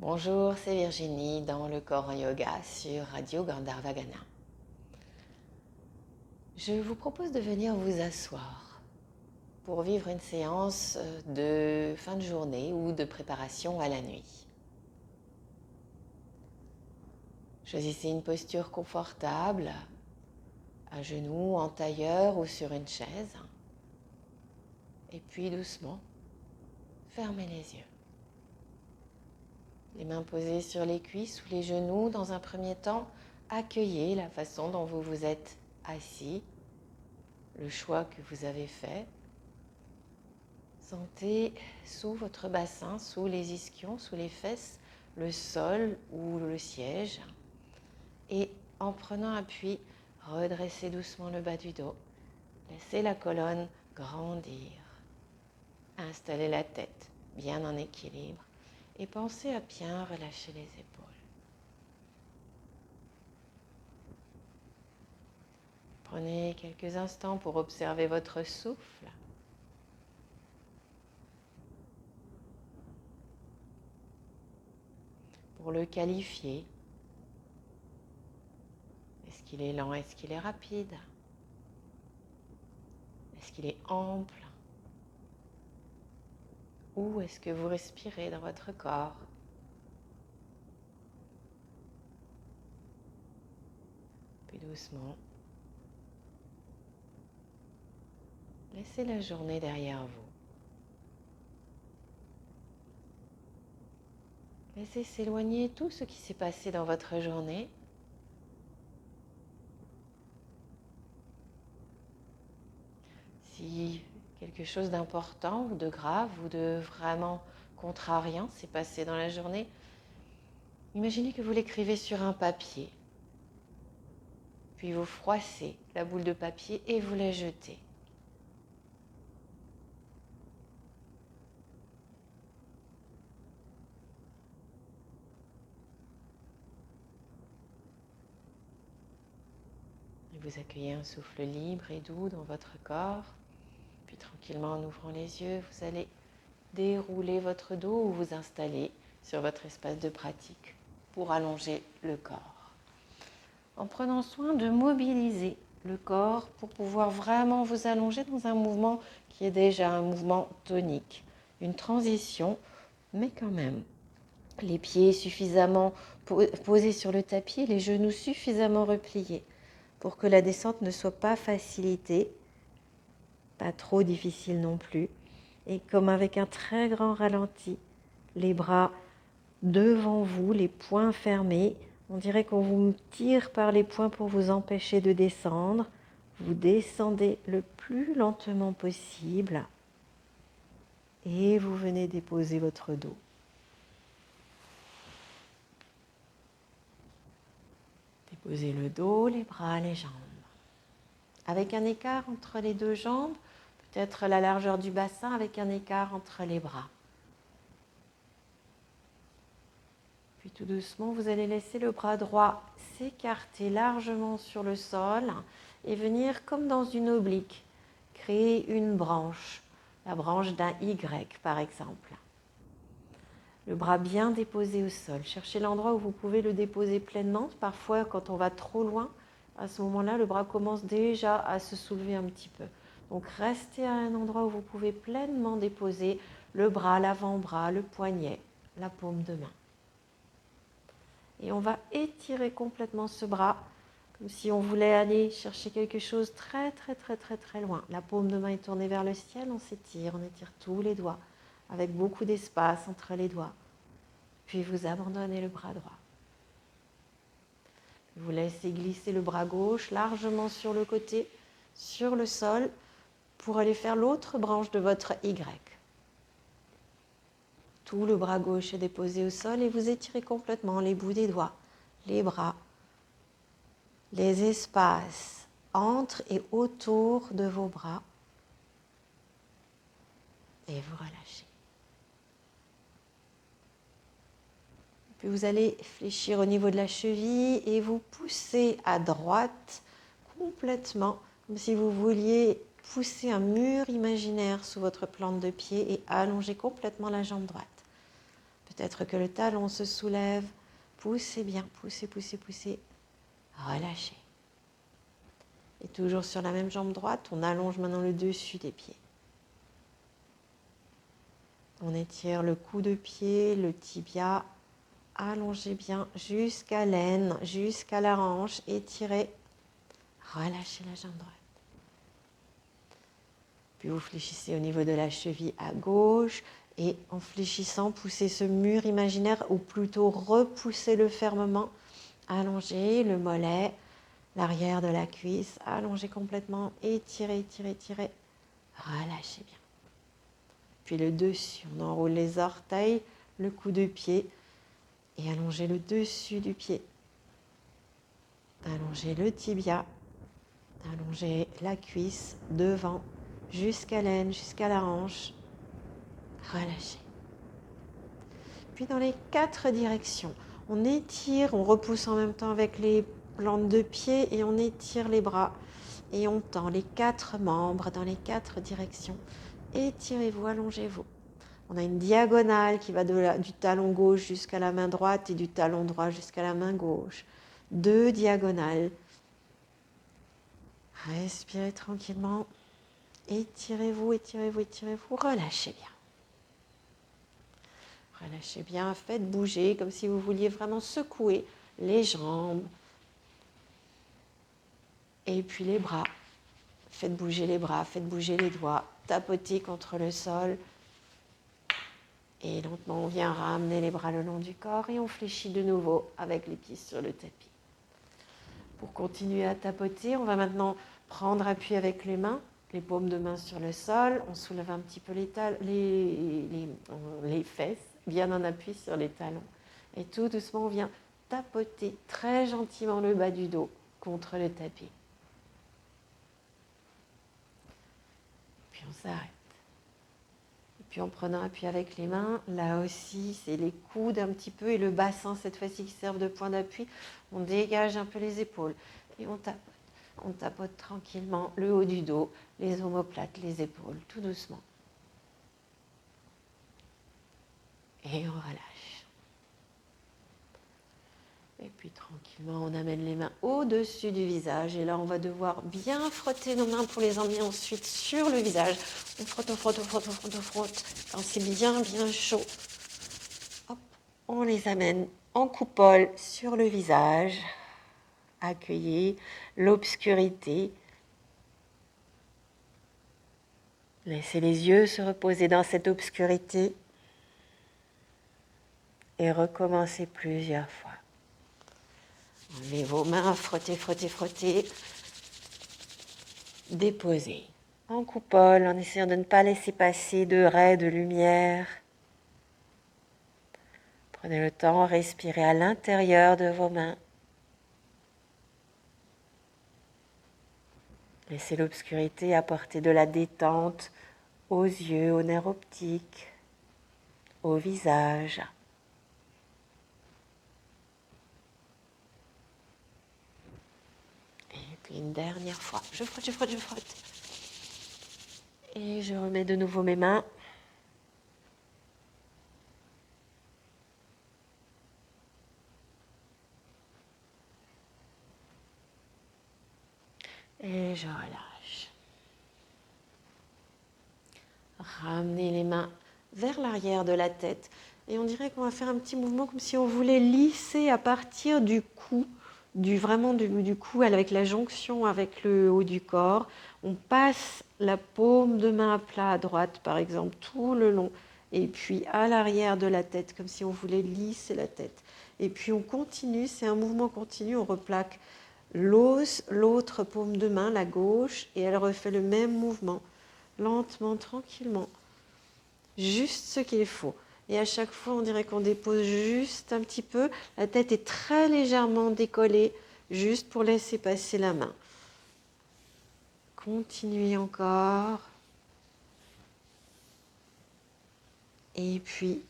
Bonjour, c'est Virginie dans le corps en yoga sur Radio Gandharvagana. Je vous propose de venir vous asseoir pour vivre une séance de fin de journée ou de préparation à la nuit. Choisissez une posture confortable, à genoux, en tailleur ou sur une chaise. Et puis doucement, fermez les yeux. Les mains posées sur les cuisses ou les genoux. Dans un premier temps, accueillez la façon dont vous vous êtes assis, le choix que vous avez fait. Sentez sous votre bassin, sous les ischions, sous les fesses, le sol ou le siège. Et en prenant appui, redressez doucement le bas du dos. Laissez la colonne grandir. Installez la tête bien en équilibre et pensez à bien relâcher les épaules. Prenez quelques instants pour observer votre souffle. Pour le qualifier. Est-ce qu'il est lent? Est-ce qu'il est rapide? Est-ce qu'il est ample? Où est-ce que vous respirez dans votre corps? Puis doucement, laissez la journée derrière vous. Laissez s'éloigner tout ce qui s'est passé dans votre journée. Si quelque chose d'important ou de grave ou de vraiment contrariant s'est passé dans la journée, imaginez que vous l'écrivez sur un papier. Puis vous froissez la boule de papier et vous la jetez. Et vous accueillez un souffle libre et doux dans votre corps. Puis tranquillement, en ouvrant les yeux, vous allez dérouler votre dos ou vous installer sur votre espace de pratique pour allonger le corps. En prenant soin de mobiliser le corps pour pouvoir vraiment vous allonger dans un mouvement qui est déjà un mouvement tonique, une transition, mais quand même. Les pieds suffisamment posés sur le tapis, les genoux suffisamment repliés pour que la descente ne soit pas facilitée, pas trop difficile non plus. Et comme avec un très grand ralenti, les bras devant vous, les poings fermés. On dirait qu'on vous tire par les poings pour vous empêcher de descendre. Vous descendez le plus lentement possible et vous venez déposer votre dos. Déposez le dos, les bras, les jambes. Avec un écart entre les deux jambes, peut-être la largeur du bassin avec un écart entre les bras. Puis tout doucement, vous allez laisser le bras droit s'écarter largement sur le sol et venir comme dans une oblique, créer une branche, la branche d'un Y par exemple. Le bras bien déposé au sol. Cherchez l'endroit où vous pouvez le déposer pleinement. Parfois, quand on va trop loin, à ce moment-là, le bras commence déjà à se soulever un petit peu. Donc, restez à un endroit où vous pouvez pleinement déposer le bras, l'avant-bras, le poignet, la paume de main. Et on va étirer complètement ce bras, comme si on voulait aller chercher quelque chose très loin. La paume de main est tournée vers le ciel, on étire tous les doigts, avec beaucoup d'espace entre les doigts. Puis vous abandonnez le bras droit. Vous laissez glisser le bras gauche largement sur le côté, sur le sol, pour aller faire l'autre branche de votre Y. Tout le bras gauche est déposé au sol et vous étirez complètement les bouts des doigts, les bras, les espaces entre et autour de vos bras. Et vous relâchez. Puis vous allez fléchir au niveau de la cheville et vous poussez à droite complètement, comme si vous vouliez pousser un mur imaginaire sous votre plante de pied et allonger complètement la jambe droite. Peut-être que le talon se soulève. Poussez bien, poussez, poussez, poussez. Relâchez. Et toujours sur la même jambe droite, on allonge maintenant le dessus des pieds. On étire le cou de pied, le tibia. Allongez bien jusqu'à l'aine, jusqu'à la hanche. Étirez. Relâchez la jambe droite. Puis vous fléchissez au niveau de la cheville à gauche. Et en fléchissant, poussez ce mur imaginaire, ou plutôt repoussez le fermement. Allongez le mollet, l'arrière de la cuisse. Allongez complètement. Étirez, étirez, étirez. Relâchez bien. Puis le dessus, on enroule les orteils, le cou de pied. Et allongez le dessus du pied. Allongez le tibia. Allongez la cuisse devant, jusqu'à l'aine, jusqu'à la hanche. Relâchez. Puis dans les 4 directions, on étire, on repousse en même temps avec les plantes de pied et on étire les bras. Et on tend les 4 membres dans les 4 directions. Étirez-vous, allongez-vous. On a une diagonale qui va du talon gauche jusqu'à la main droite et du talon droit jusqu'à la main gauche. 2 diagonales. Respirez tranquillement. Étirez-vous, étirez-vous, étirez-vous. Relâchez bien. Relâchez bien. Faites bouger comme si vous vouliez vraiment secouer les jambes. Et puis les bras. Faites bouger les bras, faites bouger les doigts. Tapotez contre le sol. Et lentement, on vient ramener les bras le long du corps et on fléchit de nouveau avec les pieds sur le tapis. Pour continuer à tapoter, on va maintenant prendre appui avec les mains, les paumes de main sur le sol. On soulève un petit peu les fesses, bien en appui sur les talons. Et tout doucement, on vient tapoter très gentiment le bas du dos contre le tapis. Puis on s'arrête. Puis en prenant appui avec les mains, là aussi, c'est les coudes un petit peu et le bassin cette fois-ci qui servent de point d'appui. On dégage un peu les épaules et on tapote. On tapote tranquillement le haut du dos, les omoplates, les épaules, tout doucement. Et on relâche. Et puis tranquillement, on amène les mains au-dessus du visage. Et là, on va devoir bien frotter nos mains pour les emmener ensuite sur le visage. On frotte, on frotte, on frotte, on frotte, on frotte. Quand c'est bien, bien chaud, hop, on les amène en coupole sur le visage. Accueillez l'obscurité. Laissez les yeux se reposer dans cette obscurité. Et recommencez plusieurs fois. Enlevez vos mains, frottez, frottez, frottez. Déposez en coupole en essayant de ne pas laisser passer de raies de lumière. Prenez le temps, respirez à l'intérieur de vos mains. Laissez l'obscurité apporter de la détente aux yeux, aux nerfs optiques, au visage. Et puis une dernière fois, je frotte, je frotte, je frotte. Et je remets de nouveau mes mains. Et je relâche. Ramenez les mains vers l'arrière de la tête. Et on dirait qu'on va faire un petit mouvement comme si on voulait lisser à partir du cou, vraiment du cou avec la jonction avec le haut du corps. On passe la paume de main à plat à droite, par exemple, tout le long. Et puis à l'arrière de la tête, comme si on voulait lisser la tête. Et puis on continue, c'est un mouvement continu, on replaque l'autre paume de main, la gauche, et elle refait le même mouvement, lentement, tranquillement. Juste ce qu'il faut. Et à chaque fois, on dirait qu'on dépose juste un petit peu. La tête est très légèrement décollée, juste pour laisser passer la main. Continuez encore. Et puis,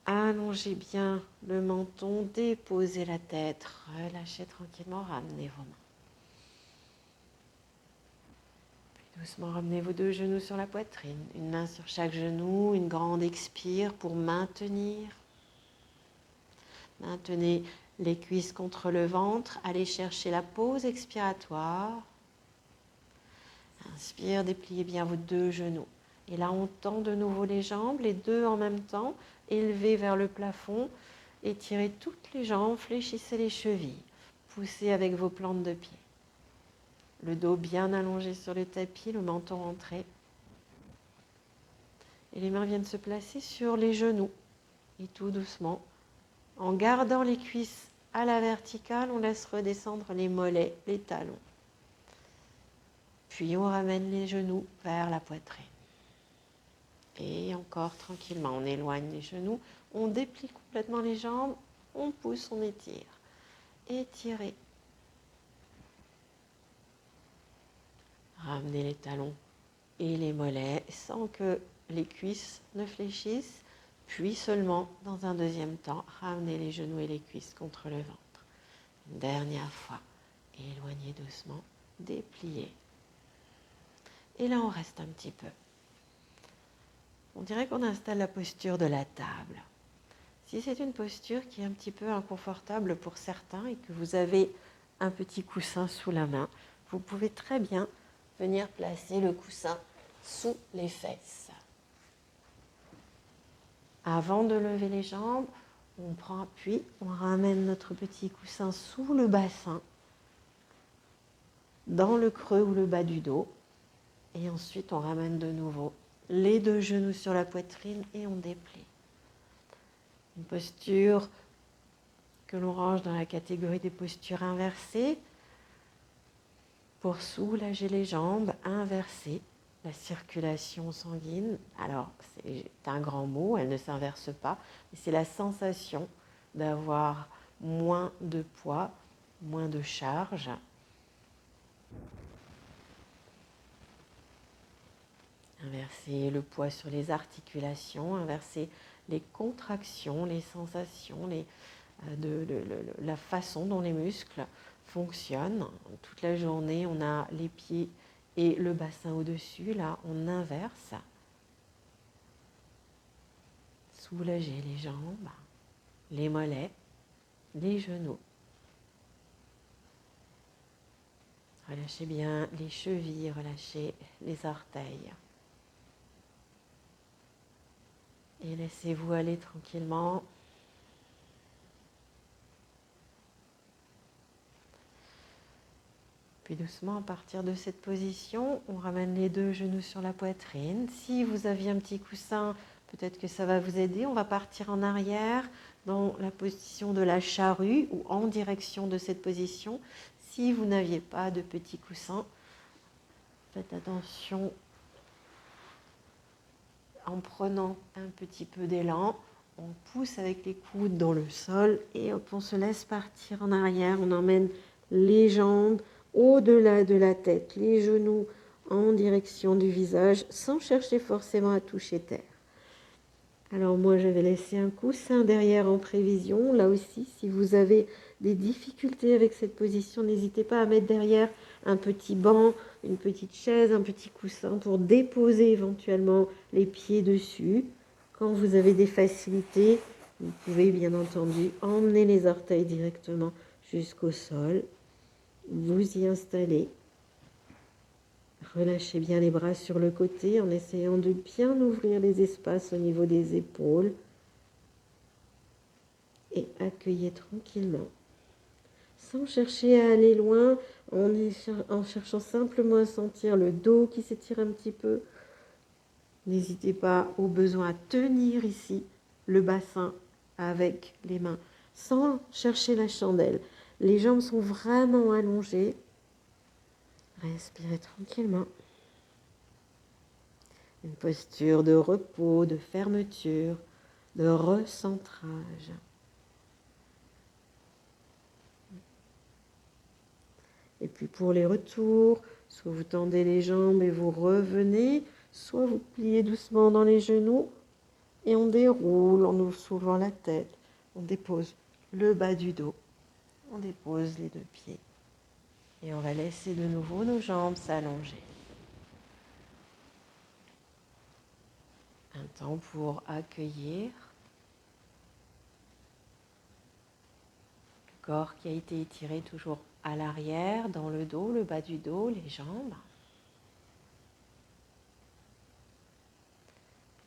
allongez bien le menton, déposez la tête, relâchez tranquillement, ramenez vos mains. Doucement, ramenez vos 2 genoux sur la poitrine. Une main sur chaque genou, une grande expire pour maintenir. Maintenez les cuisses contre le ventre. Allez chercher la pause expiratoire. Inspire, dépliez bien vos 2 genoux. Et là, on tend de nouveau les jambes, les 2 en même temps, élevez vers le plafond. Étirez toutes les jambes, fléchissez les chevilles. Poussez avec vos plantes de pied. Le dos bien allongé sur le tapis, le menton rentré. Et les mains viennent se placer sur les genoux. Et tout doucement, en gardant les cuisses à la verticale, on laisse redescendre les mollets, les talons. Puis on ramène les genoux vers la poitrine. Et encore tranquillement, on éloigne les genoux, on déplie complètement les jambes, on pousse, on étire. Étirez. Ramenez les talons et les mollets sans que les cuisses ne fléchissent. Puis seulement, dans un deuxième temps, ramenez les genoux et les cuisses contre le ventre. Une dernière fois, éloignez doucement, dépliez. Et là, on reste un petit peu. On dirait qu'on installe la posture de la table. Si c'est une posture qui est un petit peu inconfortable pour certains et que vous avez un petit coussin sous la main, vous pouvez très bien venir placer le coussin sous les fesses. Avant de lever les jambes, on prend appui, on ramène notre petit coussin sous le bassin, dans le creux ou le bas du dos. Et ensuite, on ramène de nouveau les 2 genoux sur la poitrine et on déplie. Une posture que l'on range dans la catégorie des postures inversées. Pour soulager les jambes, inverser la circulation sanguine. Alors, c'est un grand mot, elle ne s'inverse pas, mais c'est la sensation d'avoir moins de poids, moins de charge. Inverser le poids sur les articulations, inverser les contractions, les sensations, la façon dont les muscles fonctionnent. Toute la journée, on a les pieds et le bassin au-dessus. Là, on inverse. Soulager les jambes, les mollets, les genoux. Relâchez bien les chevilles, relâchez les orteils. Et laissez-vous aller tranquillement. Puis doucement, à partir de cette position, on ramène les 2 genoux sur la poitrine. Si vous aviez un petit coussin, peut-être que ça va vous aider. On va partir en arrière dans la position de la charrue ou en direction de cette position. Si vous n'aviez pas de petit coussin, faites attention en prenant un petit peu d'élan. On pousse avec les coudes dans le sol et hop, on se laisse partir en arrière. On emmène les jambes au-delà de la tête, les genoux en direction du visage, sans chercher forcément à toucher terre. Alors moi, j'avais laissé un coussin derrière en prévision. Là aussi, si vous avez des difficultés avec cette position, n'hésitez pas à mettre derrière un petit banc, une petite chaise, un petit coussin pour déposer éventuellement les pieds dessus. Quand vous avez des facilités, vous pouvez bien entendu emmener les orteils directement jusqu'au sol. Vous y installez. Relâchez bien les bras sur le côté en essayant de bien ouvrir les espaces au niveau des épaules. Et accueillez tranquillement. Sans chercher à aller loin, en cherchant simplement à sentir le dos qui s'étire un petit peu. N'hésitez pas au besoin à tenir ici le bassin avec les mains, sans chercher la chandelle. Les jambes sont vraiment allongées. Respirez tranquillement. Une posture de repos, de fermeture, de recentrage. Et puis pour les retours, soit vous tendez les jambes et vous revenez, soit vous pliez doucement dans les genoux et on déroule en nous soulevant la tête. On dépose le bas du dos, on dépose les 2 pieds et on va laisser de nouveau nos jambes s'allonger. Un temps pour accueillir corps qui a été étiré toujours à l'arrière, dans le dos, le bas du dos, les jambes.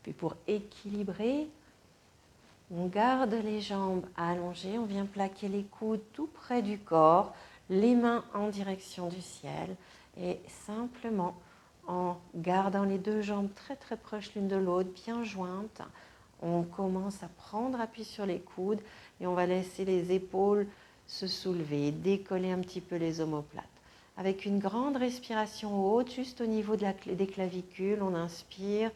Puis pour équilibrer, on garde les jambes allongées, on vient plaquer les coudes tout près du corps, les mains en direction du ciel et simplement en gardant les deux jambes très très proches l'une de l'autre, bien jointes, on commence à prendre appui sur les coudes et on va laisser les épaules se soulever, décoller un petit peu les omoplates. Avec une grande respiration haute, juste au niveau des clavicules, on inspire.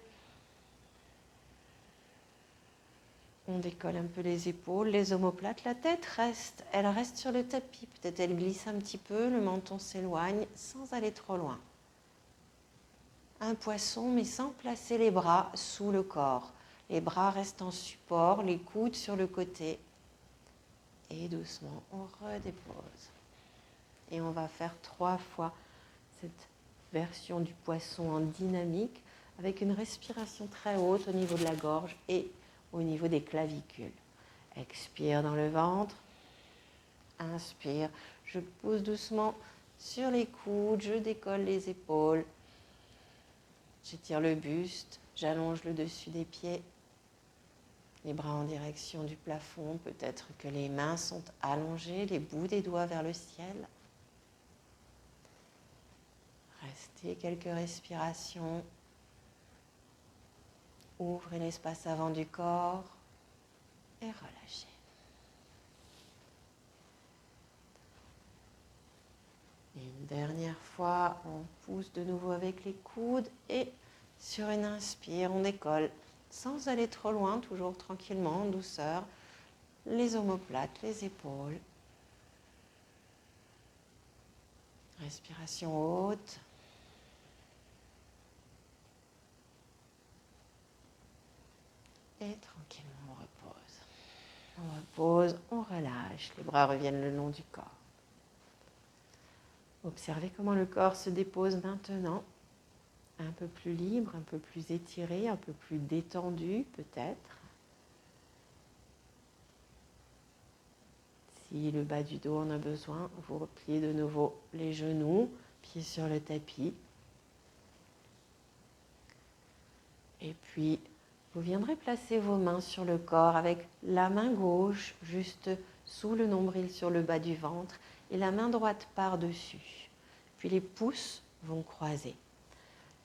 On décolle un peu les épaules, les omoplates. La tête reste, elle reste sur le tapis. Peut-être elle glisse un petit peu, le menton s'éloigne sans aller trop loin. Un poisson, mais sans placer les bras sous le corps. Les bras restent en support, les coudes sur le côté. Et doucement, on redépose. Et on va faire 3 fois cette version du poisson en dynamique avec une respiration très haute au niveau de la gorge et au niveau des clavicules. Expire dans le ventre. Inspire. Je pousse doucement sur les coudes. Je décolle les épaules. J'étire le buste. J'allonge le dessus des pieds. Les bras en direction du plafond. Peut-être que les mains sont allongées, les bouts des doigts vers le ciel. Restez quelques respirations. Ouvrez l'espace avant du corps et relâchez. Et une dernière fois, on pousse de nouveau avec les coudes et sur une inspire, on décolle sans aller trop loin, toujours tranquillement, en douceur, les omoplates, les épaules. Respiration haute. Et tranquillement, on repose. On repose, on relâche. Les bras reviennent le long du corps. Observez comment le corps se dépose maintenant. Un peu plus libre, un peu plus étiré, un peu plus détendu peut-être. Si le bas du dos en a besoin, vous repliez de nouveau les genoux, pieds sur le tapis. Et puis, vous viendrez placer vos mains sur le corps avec la main gauche juste sous le nombril sur le bas du ventre et la main droite par-dessus. Puis les pouces vont croiser.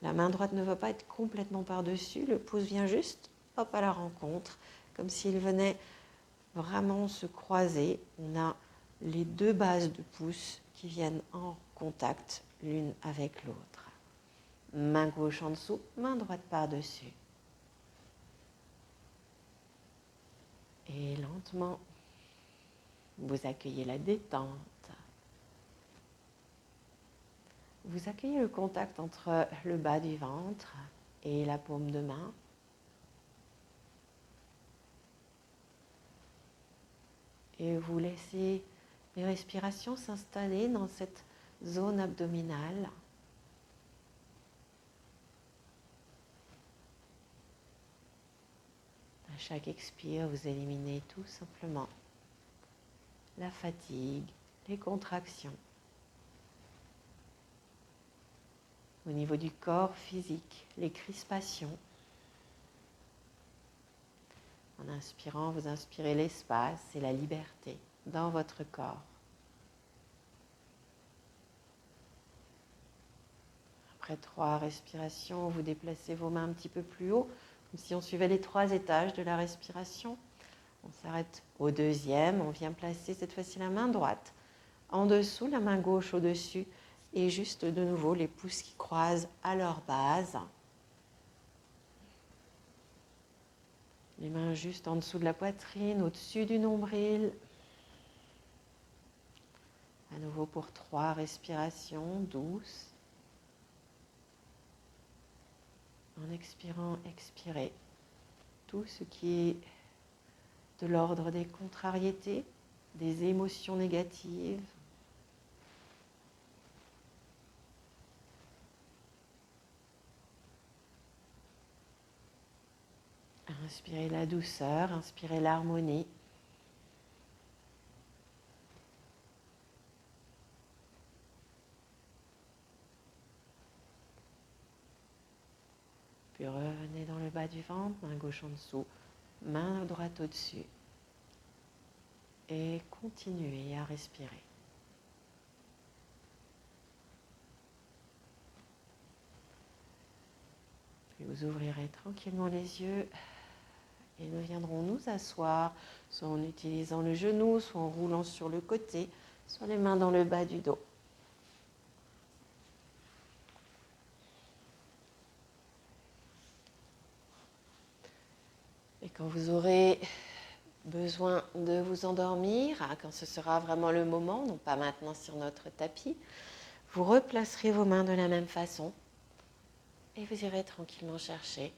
La main droite ne va pas être complètement par-dessus, le pouce vient juste hop, à la rencontre, comme s'il venait vraiment se croiser. On a les deux bases de pouce qui viennent en contact l'une avec l'autre. Main gauche en dessous, main droite par-dessus. Et lentement, vous accueillez la détente. Vous accueillez le contact entre le bas du ventre et la paume de main. Et vous laissez les respirations s'installer dans cette zone abdominale. À chaque expire, vous éliminez tout simplement la fatigue, les contractions. Au niveau du corps physique, les crispations. En inspirant, vous inspirez l'espace et la liberté dans votre corps. Après 3 respirations, vous déplacez vos mains un petit peu plus haut, comme si on suivait les 3 étages de la respiration. On s'arrête au 2e, on vient placer cette fois-ci la main droite en dessous, la main gauche au-dessus, et juste de nouveau les pouces qui croisent à leur base. Les mains juste en dessous de la poitrine, au-dessus du nombril. À nouveau pour 3 respirations douces. En expirant, expirez tout ce qui est de l'ordre des contrariétés, des émotions négatives. Inspirez la douceur, inspirez l'harmonie. Puis revenez dans le bas du ventre, main gauche en dessous, main droite au-dessus. Et continuez à respirer. Puis vous ouvrirez tranquillement les yeux et nous viendrons nous asseoir, soit en utilisant le genou, soit en roulant sur le côté, soit les mains dans le bas du dos. Et quand vous aurez besoin de vous endormir, quand ce sera vraiment le moment, non pas maintenant sur notre tapis, vous replacerez vos mains de la même façon et vous irez tranquillement chercher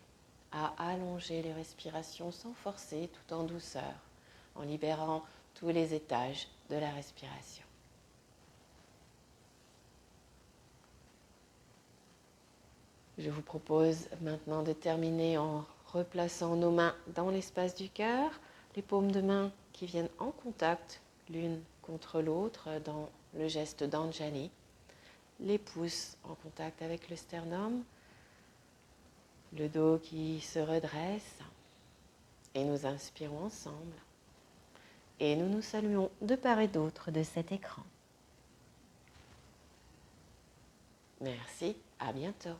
à allonger les respirations sans forcer, tout en douceur, en libérant tous les étages de la respiration. Je vous propose maintenant de terminer en replaçant nos mains dans l'espace du cœur, les paumes de main qui viennent en contact l'une contre l'autre dans le geste d'Anjali, les pouces en contact avec le sternum, le dos qui se redresse et nous inspirons ensemble et nous nous saluons de part et d'autre de cet écran. Merci, à bientôt.